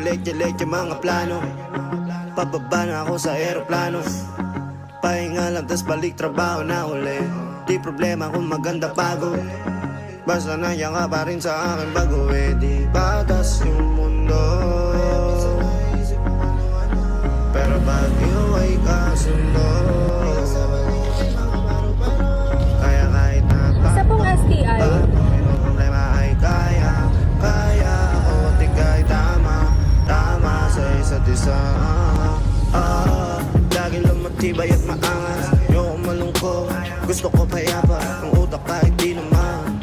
leche mga plano. Pababa na ako sa aeroplano. Pahinga lang tas balik trabaho na uli. Di problema kung maganda pagod. Basta nandiyan ka pa rin sa akin bago di batas yung mundo. Pero pag ikaw ay kasundo, kaya kahit na Isa pong STI. may problema ay kaya ako at ika'y tama sa isa't isa. Laging lumatibay at maangas, ayoko malungkot, gusto ko payapa, ang utak kahit di naman.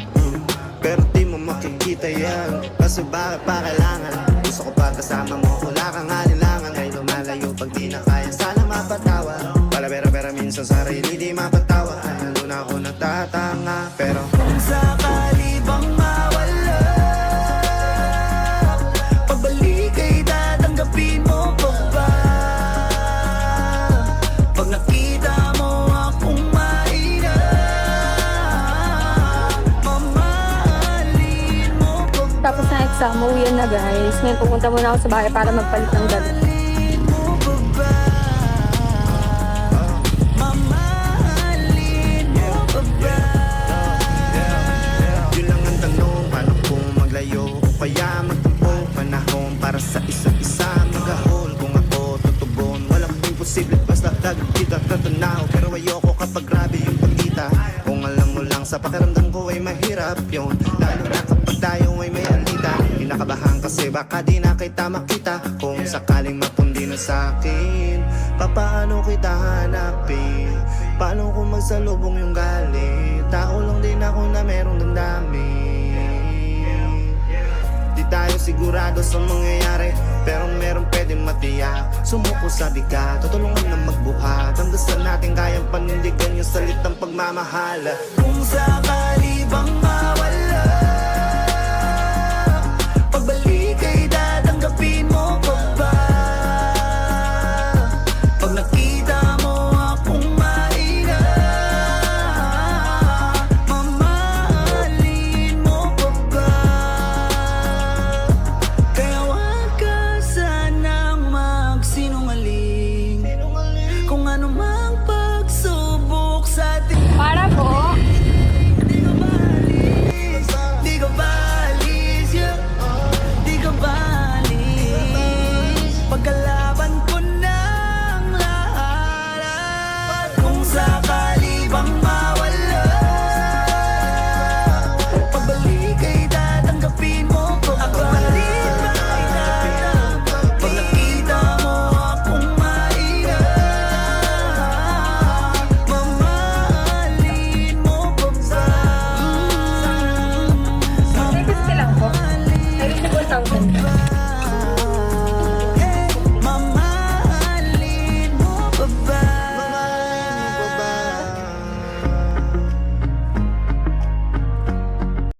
Pero di mo makikita yan, kasi bakit pa kailangan? Gusto ko pa kasama mo, wala kang alilangan. Ay lumalayo pag di na kaya, sana mapatawa. Pera minsan sarili di mapatawa. Lalo na ako natatanga, pero kung sakali bang mawala, pagbalik ay tatanggapin mo pa ba? Pag nakita mo akong mahina, mamahalin mo pa ba? Tapos na exam, uwian na guys. Ngayon pupunta muna ako sa bahay para magpalit ng damit. Mamahalin mo pa ba? Mamahalin mo pa ba? Yun lang ang tanong, paano kung maglayo o kaya magtampo? Panahon para sa isa't isa, magahol kung ako tutubon. Walang imposible basta lagi kita tatanaw. Pero ayoko kapag grabe yung pagkita. Kung alam mo lang sa pakiramdam ko ay mahirap yun, lalo na kapag tayo ay may alita. Kinakabahan kasi baka di na kita makita. Kung sakaling mapundi na sa'kin, papaano kita hanapin? Paano kung magsalubong yung galit? Tao lang din ako na merong damdamin. Di tayo sigurado sa mangyayari, pero meron pwedeng matiyak. Sumuko sa bigat, tutulungan na magbuhat. Hanggang sa natin kayang panindigan yung salitang pagmamahal. Kung sakali bang